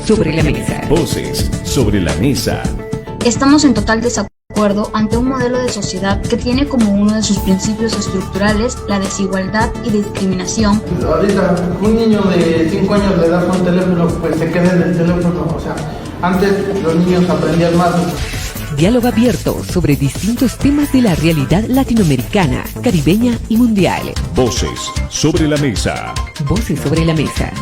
sobre la mesa. Voces sobre la mesa. Estamos en total desacuerdo ante un modelo de sociedad que tiene como uno de sus principios estructurales la desigualdad y discriminación. Ahorita un niño de 5 años le das un teléfono, pues se queda en el teléfono. O sea, antes los niños aprendían más. Diálogo abierto sobre distintos temas de la realidad latinoamericana, caribeña y mundial. Voces sobre la mesa. Voces sobre la mesa.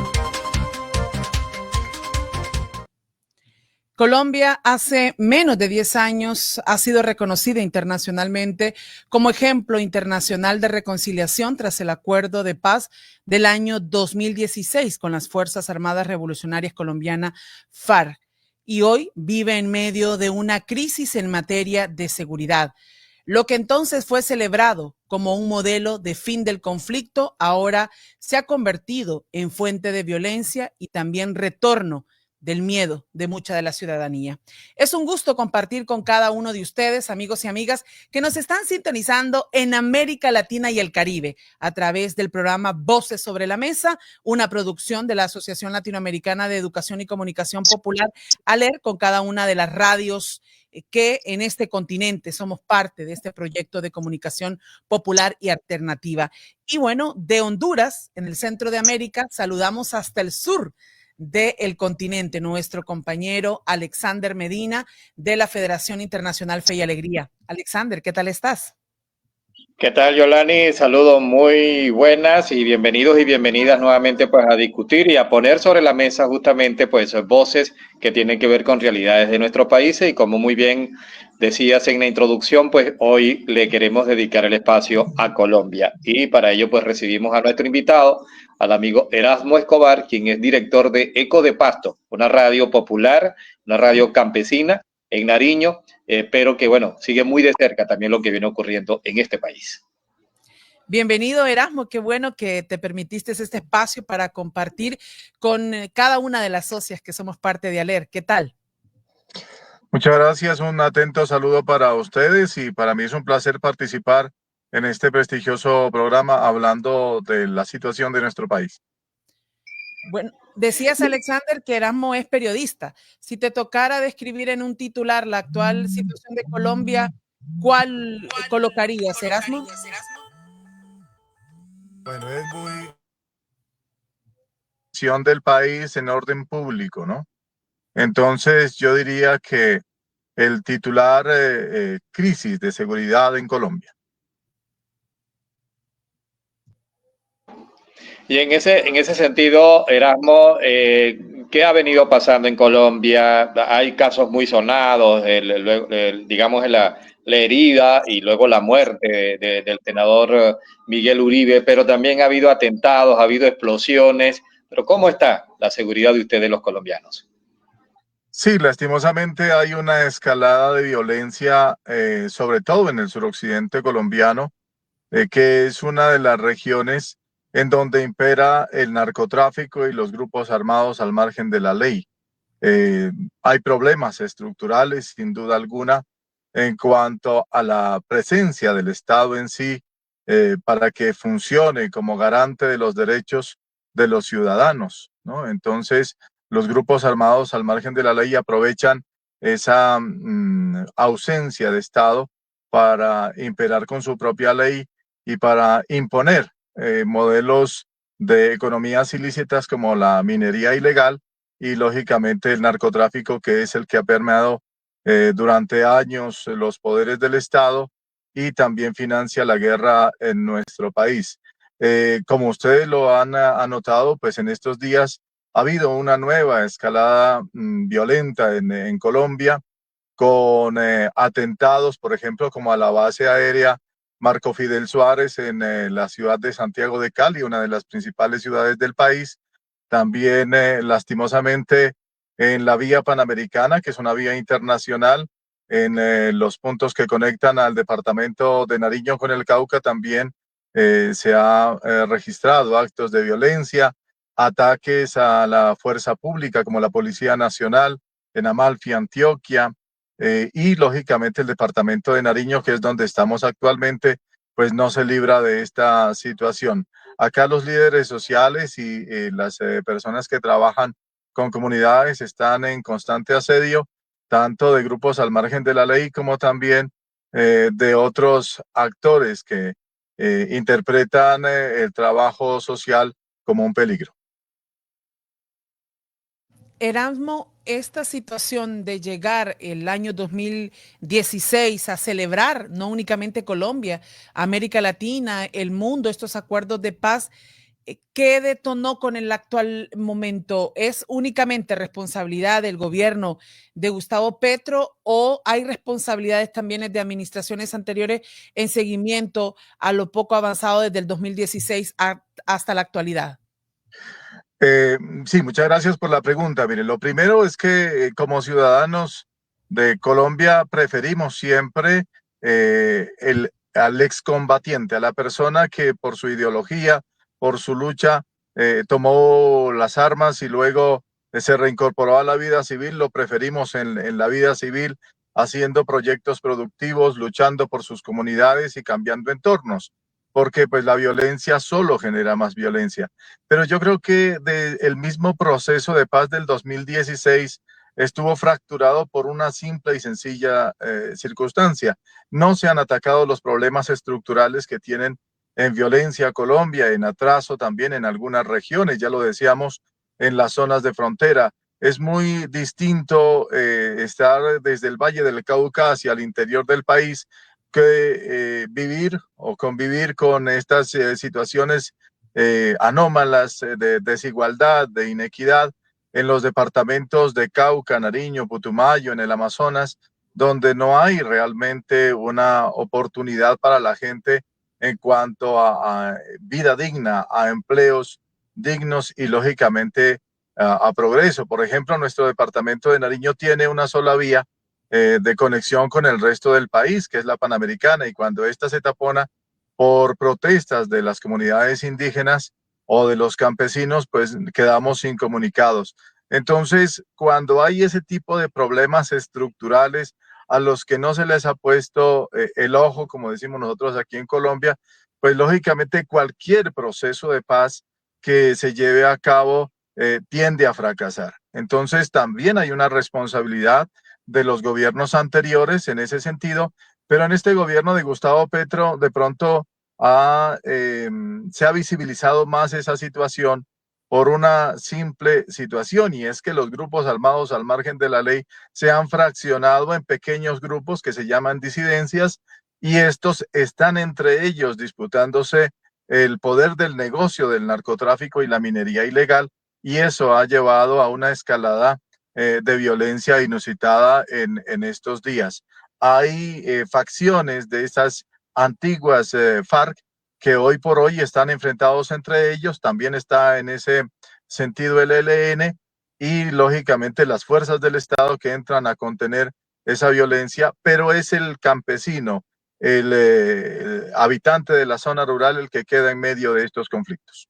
Colombia hace menos de 10 años ha sido reconocida internacionalmente como ejemplo internacional de reconciliación tras el acuerdo de paz del año 2016 con las Fuerzas Armadas Revolucionarias Colombianas FARC, y hoy vive en medio de una crisis en materia de seguridad. Lo que entonces fue celebrado como un modelo de fin del conflicto ahora se ha convertido en fuente de violencia y también retorno del miedo de mucha de la ciudadanía. Es un gusto compartir con cada uno de ustedes, amigos y amigas, que nos están sintonizando en América Latina y el Caribe a través del programa Voces sobre la Mesa, una producción de la Asociación Latinoamericana de Educación y Comunicación Popular, ALER, con cada una de las radios que en este continente somos parte de este proyecto de comunicación popular y alternativa. Y bueno, de Honduras, en el centro de América, saludamos hasta el sur del continente, nuestro compañero Alexander Medina de la Federación Internacional Fe y Alegría. Alexander, ¿qué tal estás? ¿Qué tal, Yolani? Saludos muy buenas y bienvenidos y bienvenidas nuevamente pues a discutir y a poner sobre la mesa justamente pues voces que tienen que ver con realidades de nuestro país, y como muy bien decías en la introducción, pues hoy le queremos dedicar el espacio a Colombia, y para ello pues recibimos a nuestro invitado, al amigo Erasmo Escobar, quien es director de Eco de Pasto, una radio popular, una radio campesina en Nariño, pero que bueno, sigue muy de cerca también lo que viene ocurriendo en este país. Bienvenido, Erasmo, qué bueno que te permitiste este espacio para compartir con cada una de las socias que somos parte de ALER. ¿Qué tal? Muchas gracias, un atento saludo para ustedes, y para mí es un placer participar en este prestigioso programa hablando de la situación de nuestro país. Bueno, decías, Alexander, que Erasmo es periodista. Si te tocara describir en un titular la actual situación de Colombia, ¿cuál colocarías, Erasmo? Bueno, es muy del país en orden público, ¿no? Entonces yo diría que el titular, crisis de seguridad en Colombia. Y en ese sentido, Erasmo, ¿qué ha venido pasando en Colombia? Hay casos muy sonados, digamos, la herida y luego la muerte del senador Miguel Uribe, pero también ha habido atentados, ha habido explosiones. Pero ¿cómo está la seguridad de ustedes, los colombianos? Sí, lastimosamente hay una escalada de violencia, sobre todo en el suroccidente colombiano, que es una de las regiones en donde impera el narcotráfico y los grupos armados al margen de la ley. Hay problemas estructurales, sin duda alguna, en cuanto a la presencia del Estado en sí, para que funcione como garante de los derechos de los ciudadanos, ¿no? Entonces, los grupos armados al margen de la ley aprovechan esa ausencia de Estado para imperar con su propia ley y para imponer modelos de economías ilícitas como la minería ilegal y lógicamente el narcotráfico, que es el que ha permeado durante años los poderes del Estado y también financia la guerra en nuestro país. Como ustedes lo han anotado, pues en estos días ha habido una nueva escalada violenta en Colombia, con atentados, por ejemplo, como a la base aérea Marco Fidel Suárez en la ciudad de Santiago de Cali, una de las principales ciudades del país. También, lastimosamente, en la vía panamericana, que es una vía internacional, en los puntos que conectan al departamento de Nariño con el Cauca, también se ha registrado actos de violencia, ataques a la fuerza pública como la Policía Nacional en Amalfi, Antioquia, y lógicamente el departamento de Nariño, que es donde estamos actualmente, pues no se libra de esta situación. Acá los líderes sociales y las personas que trabajan con comunidades, están en constante asedio, tanto de grupos al margen de la ley como también de otros actores que interpretan el trabajo social como un peligro. Erasmo, esta situación de llegar el año 2016 a celebrar no únicamente Colombia, América Latina, el mundo, estos acuerdos de paz, ¿qué detonó con el actual momento? ¿Es únicamente responsabilidad del gobierno de Gustavo Petro o hay responsabilidades también de administraciones anteriores en seguimiento a lo poco avanzado desde el 2016 hasta la actualidad? Sí, muchas gracias por la pregunta. Mire, lo primero es que como ciudadanos de Colombia preferimos siempre al excombatiente, a la persona que por su ideología, por su lucha, tomó las armas y luego se reincorporó a la vida civil. Lo preferimos en la vida civil, haciendo proyectos productivos, luchando por sus comunidades y cambiando entornos, porque pues la violencia solo genera más violencia. Pero yo creo que el mismo proceso de paz del 2016 estuvo fracturado por una simple y sencilla circunstancia. No se han atacado los problemas estructurales que tienen en violencia Colombia, en atraso también en algunas regiones, ya lo decíamos, en las zonas de frontera. Es muy distinto estar desde el Valle del Cauca hacia el interior del país que vivir o convivir con estas situaciones anómalas de desigualdad, de inequidad en los departamentos de Cauca, Nariño, Putumayo, en el Amazonas, donde no hay realmente una oportunidad para la gente en cuanto a vida digna, a empleos dignos y lógicamente a progreso. Por ejemplo, nuestro departamento de Nariño tiene una sola vía de conexión con el resto del país, que es la Panamericana, y cuando ésta se tapona por protestas de las comunidades indígenas o de los campesinos, pues quedamos incomunicados. Entonces, cuando hay ese tipo de problemas estructurales a los que no se les ha puesto el ojo, como decimos nosotros aquí en Colombia, pues lógicamente cualquier proceso de paz que se lleve a cabo tiende a fracasar. Entonces, también hay una responsabilidad de los gobiernos anteriores en ese sentido, pero en este gobierno de Gustavo Petro de pronto se ha visibilizado más esa situación por una simple situación, y es que los grupos armados al margen de la ley se han fraccionado en pequeños grupos que se llaman disidencias, y estos están entre ellos disputándose el poder del negocio del narcotráfico y la minería ilegal, y eso ha llevado a una escalada de violencia inusitada en estos días. Hay facciones de estas antiguas FARC que hoy por hoy están enfrentados entre ellos, también está en ese sentido el ELN y lógicamente las fuerzas del Estado que entran a contener esa violencia, pero es el campesino, el habitante de la zona rural el que queda en medio de estos conflictos.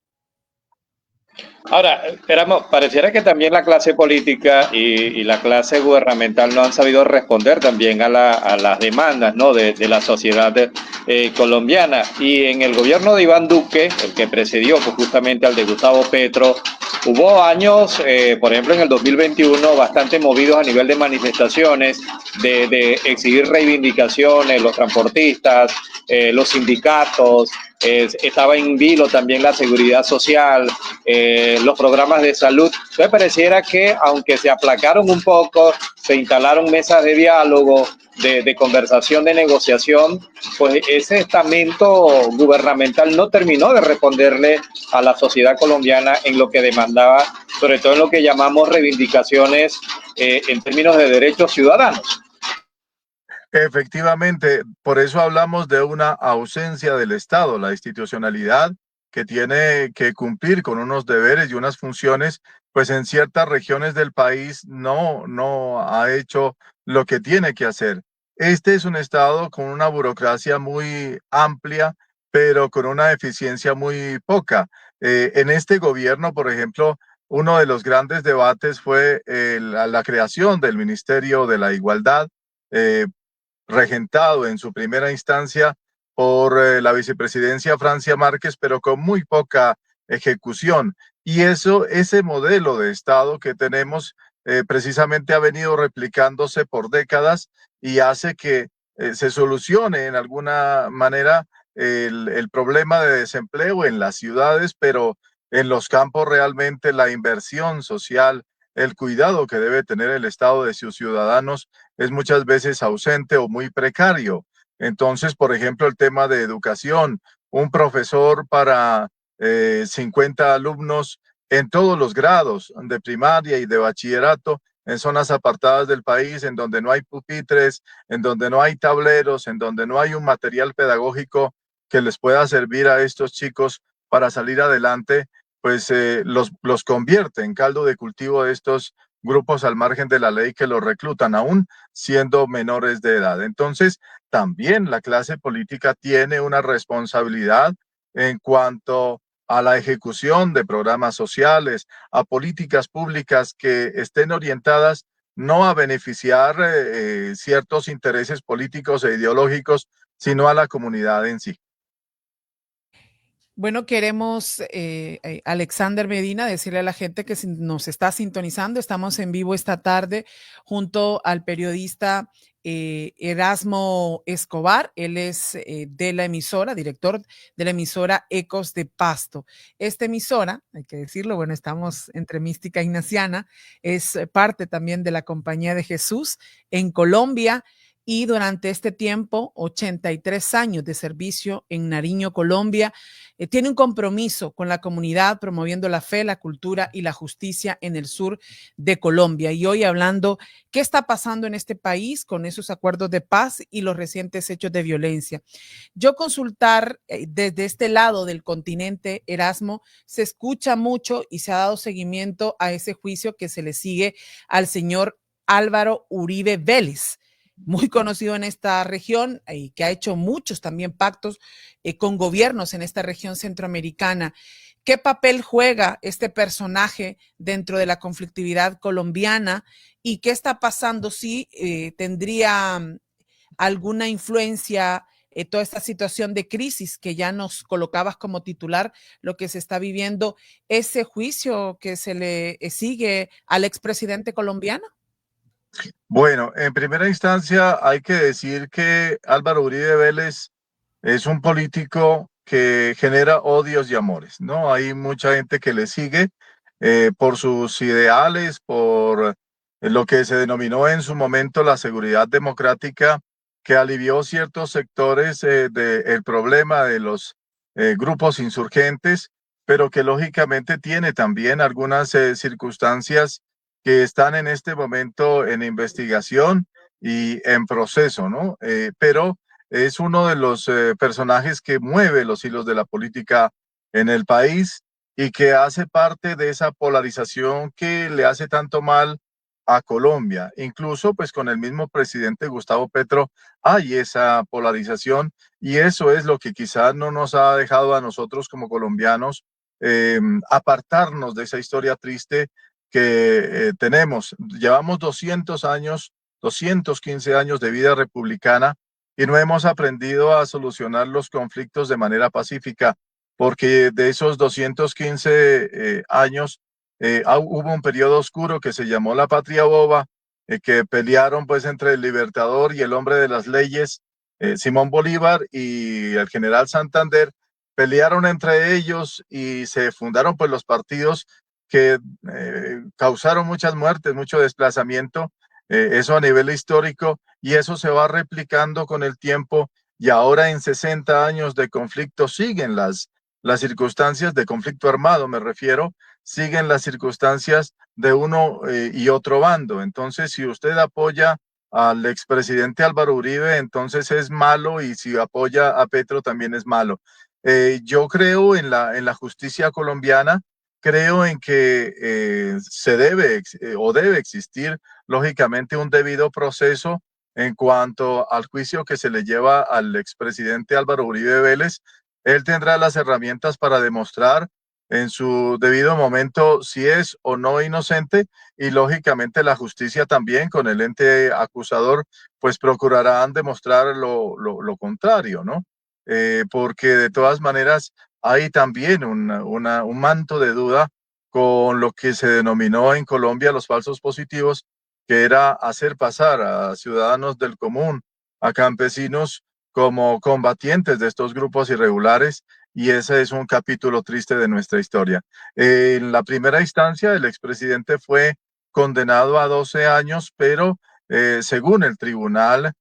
Ahora, pareciera que también la clase política y la clase gubernamental no han sabido responder también a las demandas, ¿no?, de la sociedad colombiana. Y en el gobierno de Iván Duque, el que precedió pues, justamente al de Gustavo Petro, hubo años, por ejemplo en el 2021, bastante movidos a nivel de manifestaciones, de exigir reivindicaciones, los transportistas, los sindicatos, estaba en vilo también la seguridad social, los programas de salud. Entonces pareciera que aunque se aplacaron un poco, se instalaron mesas de diálogo, de conversación, de negociación, pues ese estamento gubernamental no terminó de responderle a la sociedad colombiana en lo que demandaba, sobre todo en lo que llamamos reivindicaciones en términos de derechos ciudadanos. Efectivamente, por eso hablamos de una ausencia del Estado, la institucionalidad que tiene que cumplir con unos deberes y unas funciones, pues en ciertas regiones del país no ha hecho lo que tiene que hacer. Este es un Estado con una burocracia muy amplia, pero con una eficiencia muy poca. En este gobierno, por ejemplo, uno de los grandes debates fue la creación del Ministerio de la Igualdad, regentado en su primera instancia por la vicepresidencia Francia Márquez, pero con muy poca ejecución. Y ese modelo de Estado que tenemos precisamente ha venido replicándose por décadas y hace que se solucione en alguna manera el problema de desempleo en las ciudades, pero en los campos realmente la inversión social, el cuidado que debe tener el Estado de sus ciudadanos es muchas veces ausente o muy precario. Entonces, por ejemplo, el tema de educación, un profesor para 50 alumnos en todos los grados de primaria y de bachillerato, en zonas apartadas del país, en donde no hay pupitres, en donde no hay tableros, en donde no hay un material pedagógico que les pueda servir a estos chicos para salir adelante, pues los convierte en caldo de cultivo de estos grupos al margen de la ley que los reclutan, aún siendo menores de edad. Entonces, también la clase política tiene una responsabilidad en cuanto a la ejecución de programas sociales, a políticas públicas que estén orientadas no a beneficiar ciertos intereses políticos e ideológicos, sino a la comunidad en sí. Bueno, queremos, Alexander Medina, decirle a la gente que nos está sintonizando, estamos en vivo esta tarde junto al periodista Erasmo Escobar. Él es de la emisora, director de la emisora Ecos de Pasto. Esta emisora, hay que decirlo, bueno, estamos entre mística ignaciana, es parte también de la Compañía de Jesús en Colombia. Y durante este tiempo, 83 años de servicio en Nariño, Colombia, tiene un compromiso con la comunidad promoviendo la fe, la cultura y la justicia en el sur de Colombia. Y hoy hablando qué está pasando en este país con esos acuerdos de paz y los recientes hechos de violencia. Yo consultar desde este lado del continente, Erasmo, se escucha mucho y se ha dado seguimiento a ese juicio que se le sigue al señor Álvaro Uribe Vélez, muy conocido en esta región y que ha hecho muchos también pactos con gobiernos en esta región centroamericana. ¿Qué papel juega este personaje dentro de la conflictividad colombiana y qué está pasando si tendría alguna influencia toda esta situación de crisis que ya nos colocabas como titular, lo que se está viviendo, ese juicio que se le sigue al expresidente colombiano? Bueno, en primera instancia hay que decir que Álvaro Uribe Vélez es un político que genera odios y amores, ¿no? Hay mucha gente que le sigue por sus ideales, por lo que se denominó en su momento la seguridad democrática, que alivió ciertos sectores del problema de los grupos insurgentes, pero que lógicamente tiene también algunas circunstancias que están en este momento en investigación y en proceso, ¿no? Pero es uno de los personajes que mueve los hilos de la política en el país y que hace parte de esa polarización que le hace tanto mal a Colombia. Incluso, pues con el mismo presidente Gustavo Petro hay esa polarización y eso es lo que quizás no nos ha dejado a nosotros como colombianos apartarnos de esa historia triste que tenemos. Llevamos 200 años, 215 años de vida republicana y no hemos aprendido a solucionar los conflictos de manera pacífica, porque de esos 215 años hubo un periodo oscuro que se llamó la Patria Boba, que pelearon pues entre el libertador y el hombre de las leyes, Simón Bolívar y el general Santander, pelearon entre ellos y se fundaron pues los partidos que causaron muchas muertes, mucho desplazamiento, eso a nivel histórico, y eso se va replicando con el tiempo, y ahora en 60 años de conflicto siguen las circunstancias de conflicto armado, me refiero, siguen las circunstancias de uno y otro bando. Entonces, si usted apoya al expresidente Álvaro Uribe, entonces es malo, y si apoya a Petro también es malo. Yo creo en la justicia colombiana. Creo en que se debe o debe existir, lógicamente, un debido proceso en cuanto al juicio que se le lleva al expresidente Álvaro Uribe Vélez. Él tendrá las herramientas para demostrar en su debido momento si es o no inocente, y lógicamente la justicia también, con el ente acusador, pues procurarán demostrar lo contrario, ¿no? Porque de todas maneras hay también un manto de duda con lo que se denominó en Colombia los falsos positivos, que era hacer pasar a ciudadanos del común, a campesinos, como combatientes de estos grupos irregulares, y ese es un capítulo triste de nuestra historia. En la primera instancia, el expresidente fue condenado a 12 años, pero según el Tribunal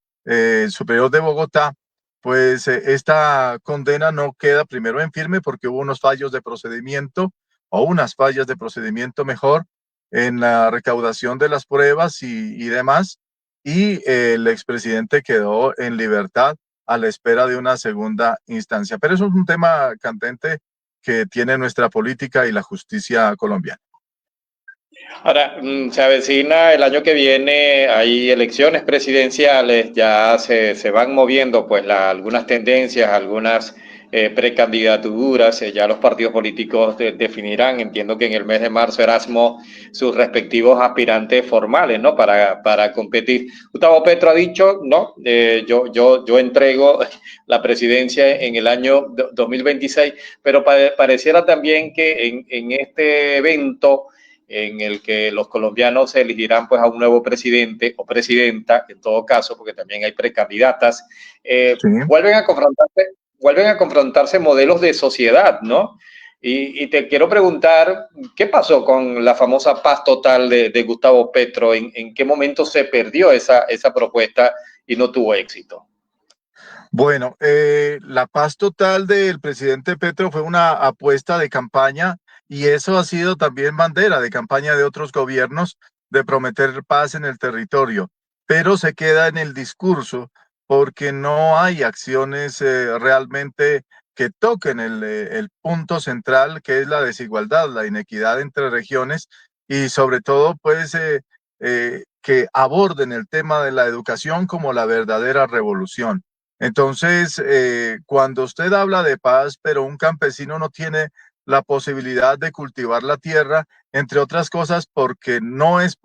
Superior de Bogotá, pues esta condena no queda primero en firme porque hubo unos fallos de procedimiento o unas fallas de procedimiento mejor en la recaudación de las pruebas y demás, y el expresidente quedó en libertad a la espera de una segunda instancia. Pero eso es un tema candente que tiene nuestra política y la justicia colombiana. Ahora, se avecina el año que viene, hay elecciones presidenciales, ya se van moviendo pues algunas tendencias, algunas precandidaturas, ya los partidos políticos definirán, entiendo que en el mes de marzo, Erasmo, sus respectivos aspirantes formales, ¿no? Para competir. Gustavo Petro ha dicho, no, yo entrego la presidencia en el año 2026, pero pareciera también que en este evento en el que los colombianos elegirán pues a un nuevo presidente o presidenta, en todo caso, porque también hay precandidatas, Sí. vuelven a confrontarse modelos de sociedad, ¿no? Y te quiero preguntar, ¿qué pasó con la famosa paz total de Gustavo Petro? ¿En qué momento se perdió esa propuesta y no tuvo éxito? Bueno, la paz total del presidente Petro fue una apuesta de campaña y eso ha sido también bandera de campaña de otros gobiernos de prometer paz en el territorio, pero se queda en el discurso porque no hay acciones realmente que toquen el punto central, que es la desigualdad, la inequidad entre regiones y sobre todo pues que aborden el tema de la educación como la verdadera revolución. Entonces, cuando usted habla de paz, pero un campesino no tiene la posibilidad de cultivar la tierra, entre otras cosas porque no es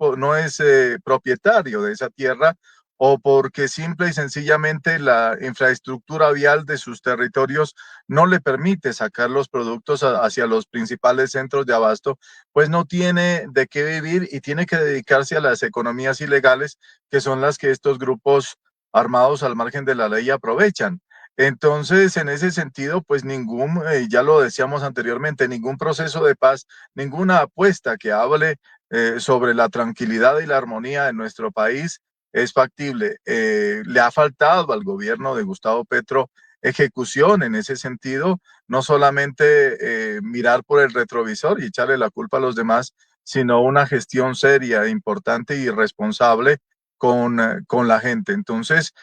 propietario de esa tierra o porque simple y sencillamente la infraestructura vial de sus territorios no le permite sacar los productos hacia los principales centros de abasto, pues no tiene de qué vivir y tiene que dedicarse a las economías ilegales, que son las que estos grupos armados al margen de la ley aprovechan. Entonces, en ese sentido, pues ya lo decíamos anteriormente, ningún proceso de paz, ninguna apuesta que hable sobre la tranquilidad y la armonía de nuestro país es factible. Le ha faltado al gobierno de Gustavo Petro ejecución en ese sentido, no solamente mirar por el retrovisor y echarle la culpa a los demás, sino una gestión seria, importante y responsable con la gente. Entonces,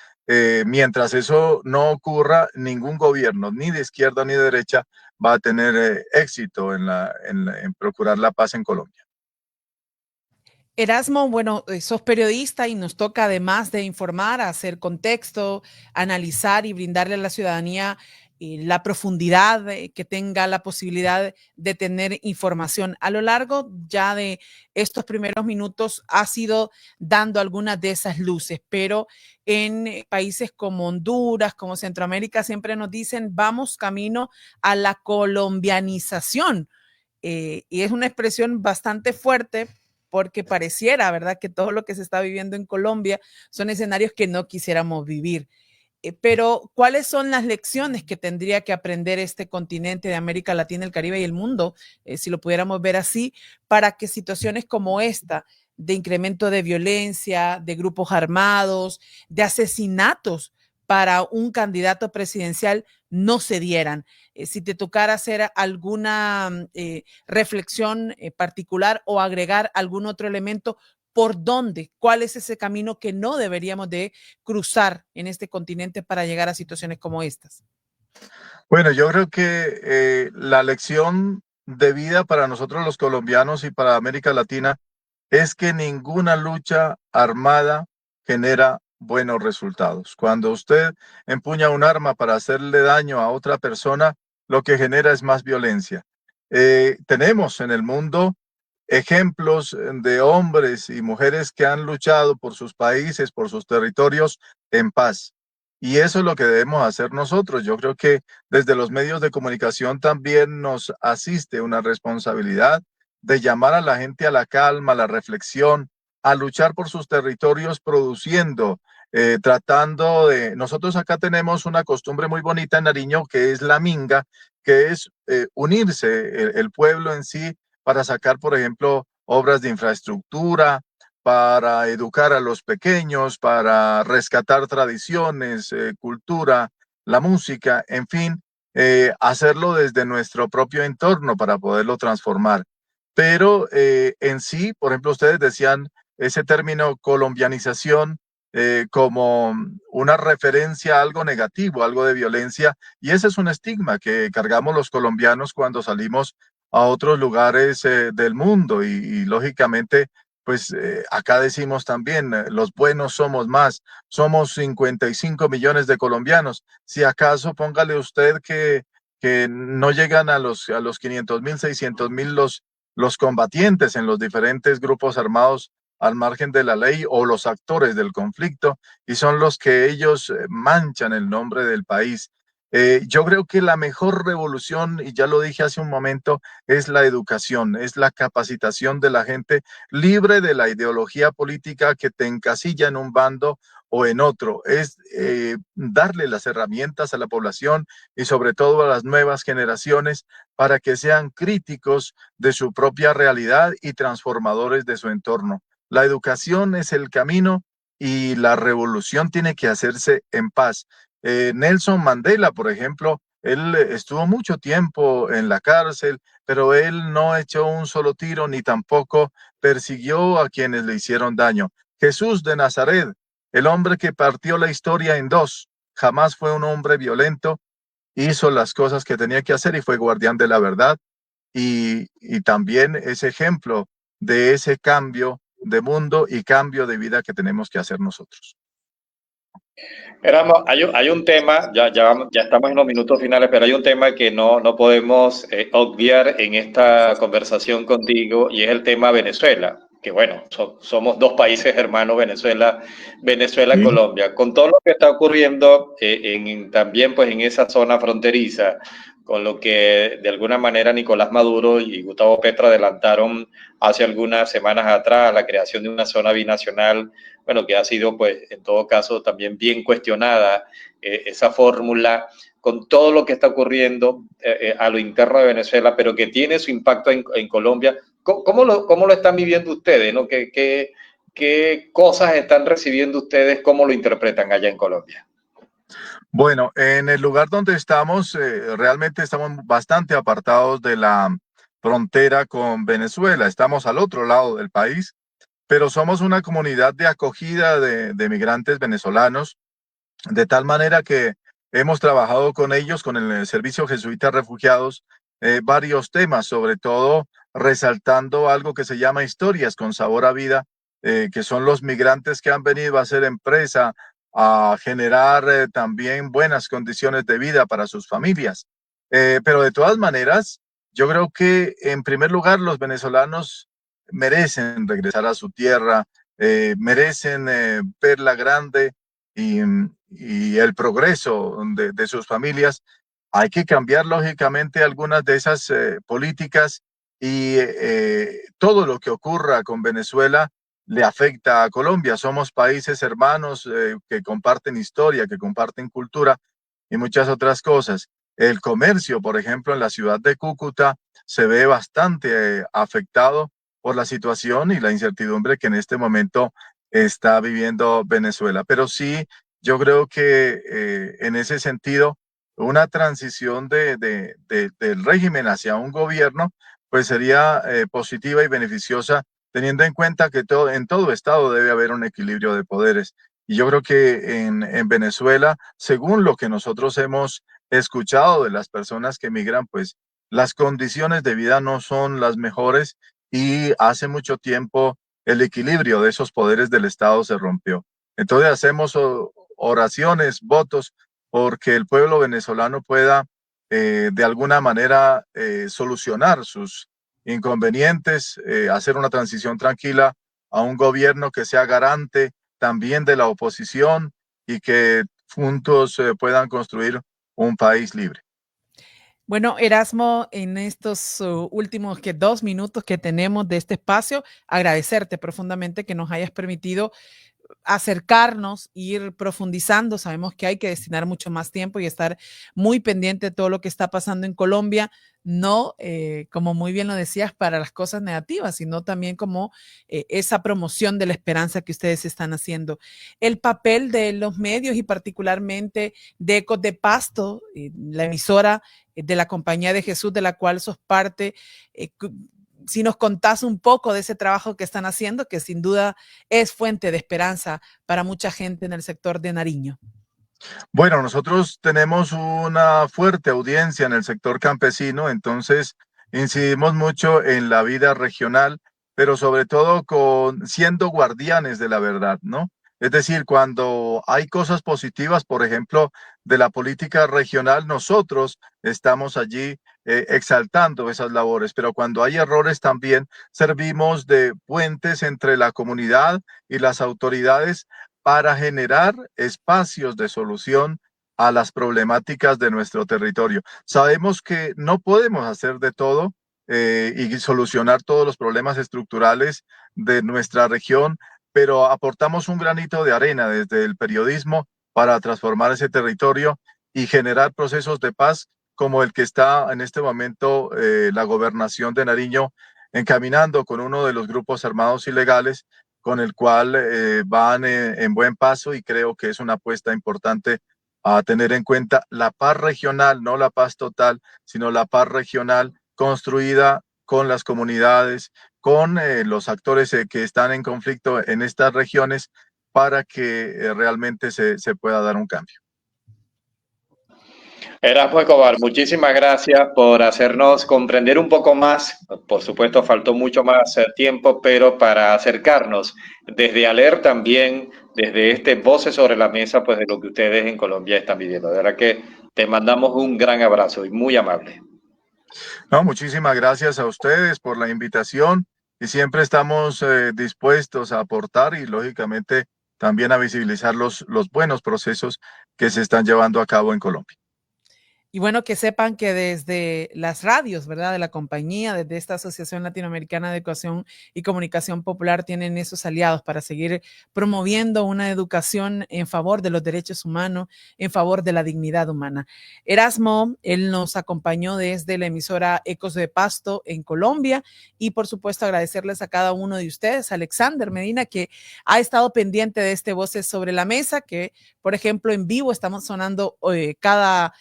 mientras eso no ocurra, ningún gobierno, ni de izquierda ni de derecha, va a tener éxito en procurar la paz en Colombia. Erasmo, bueno, sos periodista y nos toca, además de informar, hacer contexto, analizar y brindarle a la ciudadanía la profundidad que tenga la posibilidad de tener información. A lo largo ya de estos primeros minutos has ido dando algunas de esas luces, pero en países como Honduras, como Centroamérica, siempre nos dicen vamos camino a la colombianización. Y es una expresión bastante fuerte porque pareciera, ¿verdad?, que todo lo que se está viviendo en Colombia son escenarios que no quisiéramos vivir. Pero, ¿cuáles son las lecciones que tendría que aprender este continente de América Latina, el Caribe y el mundo, si lo pudiéramos ver así, para que situaciones como esta, de incremento de violencia, de grupos armados, de asesinatos para un candidato presidencial no se dieran? Si te tocara hacer alguna reflexión particular o agregar algún otro elemento, ¿por dónde? ¿Cuál es ese camino que no deberíamos de cruzar en este continente para llegar a situaciones como estas? Bueno, yo creo que la lección de vida para nosotros los colombianos y para América Latina es que ninguna lucha armada genera buenos resultados. Cuando usted empuña un arma para hacerle daño a otra persona, lo que genera es más violencia. Tenemos en el mundo ejemplos de hombres y mujeres que han luchado por sus países, por sus territorios en paz. Y eso es lo que debemos hacer nosotros. Yo creo que desde los medios de comunicación también nos asiste una responsabilidad de llamar a la gente a la calma, a la reflexión, a luchar por sus territorios produciendo, tratando de... Nosotros acá tenemos una costumbre muy bonita en Nariño que es la minga, que es unirse el pueblo en sí para sacar, por ejemplo, obras de infraestructura, para educar a los pequeños, para rescatar tradiciones, cultura, la música, en fin, hacerlo desde nuestro propio entorno para poderlo transformar. Pero en sí, por ejemplo, ustedes decían ese término colombianización como una referencia a algo negativo, algo de violencia, y ese es un estigma que cargamos los colombianos cuando salimos a otros lugares del mundo y lógicamente pues acá decimos también, los buenos somos más, somos 55 millones de colombianos. Si acaso póngale usted que no llegan a los 500.000, 600.000 los combatientes en los diferentes grupos armados al margen de la ley o los actores del conflicto y son los que ellos manchan el nombre del país. Yo creo que la mejor revolución, y ya lo dije hace un momento, es la educación, es la capacitación de la gente libre de la ideología política que te encasilla en un bando o en otro. Es darle las herramientas a la población y sobre todo a las nuevas generaciones para que sean críticos de su propia realidad y transformadores de su entorno. La educación es el camino y la revolución tiene que hacerse en paz. Nelson Mandela, por ejemplo, él estuvo mucho tiempo en la cárcel, pero él no echó un solo tiro ni tampoco persiguió a quienes le hicieron daño. Jesús de Nazaret, el hombre que partió la historia en dos, jamás fue un hombre violento, hizo las cosas que tenía que hacer y fue guardián de la verdad y también es ejemplo de ese cambio de mundo y cambio de vida que tenemos que hacer nosotros. Hay un tema, ya estamos en los minutos finales, pero hay un tema que no podemos obviar en esta conversación contigo y es el tema Venezuela, que bueno, somos dos países hermanos, Venezuela, Sí. Colombia. Con todo lo que está ocurriendo también pues en esa zona fronteriza, con lo que de alguna manera Nicolás Maduro y Gustavo Petro adelantaron hace algunas semanas atrás la creación de una zona binacional, bueno, que ha sido, pues, en todo caso, también bien cuestionada esa fórmula con todo lo que está ocurriendo a lo interno de Venezuela, pero que tiene su impacto en Colombia. ¿Cómo lo están viviendo ustedes? ¿No? ¿Qué cosas están recibiendo ustedes? ¿Cómo lo interpretan allá en Colombia? Bueno, en el lugar donde estamos, realmente estamos bastante apartados de la frontera con Venezuela. Estamos al otro lado del país, pero somos una comunidad de acogida de migrantes venezolanos, de tal manera que hemos trabajado con ellos, con el Servicio Jesuita Refugiados, varios temas, sobre todo resaltando algo que se llama historias con sabor a vida, que son los migrantes que han venido a hacer empresa, a generar también buenas condiciones de vida para sus familias. Pero de todas maneras, yo creo que en primer lugar los venezolanos merecen regresar a su tierra, merecen verla grande y el progreso de sus familias. Hay que cambiar lógicamente algunas de esas políticas y todo lo que ocurra con Venezuela le afecta a Colombia. Somos países hermanos que comparten historia, que comparten cultura y muchas otras cosas. El comercio, por ejemplo, en la ciudad de Cúcuta se ve bastante afectado por la situación y la incertidumbre que en este momento está viviendo Venezuela. Pero sí, yo creo que en ese sentido, una transición del régimen hacia un gobierno, pues sería positiva y beneficiosa, teniendo en cuenta que en todo estado debe haber un equilibrio de poderes. Y yo creo que en Venezuela, según lo que nosotros hemos escuchado de las personas que migran, pues las condiciones de vida no son las mejores y hace mucho tiempo el equilibrio de esos poderes del Estado se rompió. Entonces hacemos oraciones, votos, porque el pueblo venezolano pueda de alguna manera solucionar sus inconvenientes, hacer una transición tranquila a un gobierno que sea garante también de la oposición y que juntos puedan construir un país libre. Bueno, Erasmo, en estos últimos 2 minutos que tenemos de este espacio, agradecerte profundamente que nos hayas permitido acercarnos, ir profundizando. Sabemos que hay que destinar mucho más tiempo y estar muy pendiente de todo lo que está pasando en Colombia, no, como muy bien lo decías, para las cosas negativas, sino también como esa promoción de la esperanza que ustedes están haciendo. El papel de los medios y particularmente de Ecos de Pasto, la emisora de la Compañía de Jesús, de la cual sos parte, si nos contás un poco de ese trabajo que están haciendo, que sin duda es fuente de esperanza para mucha gente en el sector de Nariño. Bueno, nosotros tenemos una fuerte audiencia en el sector campesino, entonces incidimos mucho en la vida regional, pero sobre todo siendo guardianes de la verdad, ¿no? Es decir, cuando hay cosas positivas, por ejemplo, de la política regional, nosotros estamos allí exaltando esas labores, pero cuando hay errores también servimos de puentes entre la comunidad y las autoridades para generar espacios de solución a las problemáticas de nuestro territorio. Sabemos que no podemos hacer de todo y solucionar todos los problemas estructurales de nuestra región, pero aportamos un granito de arena desde el periodismo para transformar ese territorio y generar procesos de paz como el que está en este momento la gobernación de Nariño encaminando con uno de los grupos armados ilegales, con el cual van en buen paso, y creo que es una apuesta importante a tener en cuenta la paz regional, no la paz total, sino la paz regional construida con las comunidades, con los actores que están en conflicto en estas regiones para que realmente se pueda dar un cambio. Erasmo Escobar, muchísimas gracias por hacernos comprender un poco más. Por supuesto, faltó mucho más tiempo, pero para acercarnos desde ALER también, desde este Voces sobre la Mesa, pues de lo que ustedes en Colombia están viviendo. De verdad que te mandamos un gran abrazo y muy amable. No, muchísimas gracias a ustedes por la invitación y siempre estamos dispuestos a aportar y lógicamente también a visibilizar los buenos procesos que se están llevando a cabo en Colombia. Y bueno, que sepan que desde las radios, ¿verdad?, de la compañía, desde esta Asociación Latinoamericana de Educación y Comunicación Popular, tienen esos aliados para seguir promoviendo una educación en favor de los derechos humanos, en favor de la dignidad humana. Erasmo, él nos acompañó desde la emisora Ecos de Pasto en Colombia, y por supuesto agradecerles a cada uno de ustedes, Alexander Medina, que ha estado pendiente de este Voces sobre la Mesa, que por ejemplo en vivo estamos sonando cada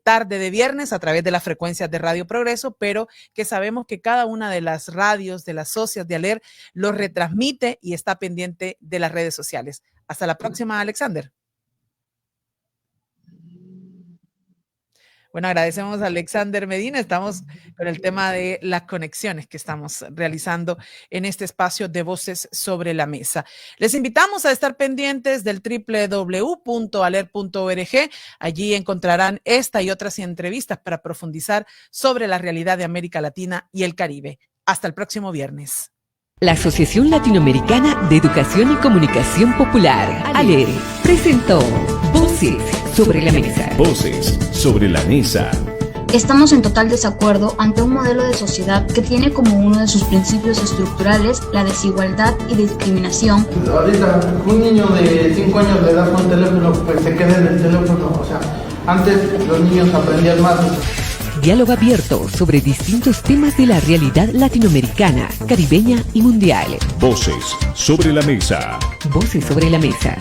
tarde de viernes a través de las frecuencias de Radio Progreso, pero que sabemos que cada una de las radios, de las socias de ALER, lo retransmite y está pendiente de las redes sociales. Hasta la próxima, Alexander. Bueno, agradecemos a Alexander Medina. Estamos con el tema de las conexiones que estamos realizando en este espacio de Voces sobre la Mesa. Les invitamos a estar pendientes del www.aler.org. Allí encontrarán esta y otras entrevistas para profundizar sobre la realidad de América Latina y el Caribe. Hasta el próximo viernes. La Asociación Latinoamericana de Educación y Comunicación Popular, ALER, presentó Voces sobre la Mesa. Voces sobre la Mesa. Estamos en total desacuerdo ante un modelo de sociedad que tiene como uno de sus principios estructurales la desigualdad y discriminación. Ahorita un niño de 5 años le das un teléfono, pues se queda en el teléfono. O sea, antes los niños aprendían más. Diálogo abierto sobre distintos temas de la realidad latinoamericana, caribeña y mundial. Voces sobre la Mesa. Voces sobre la Mesa.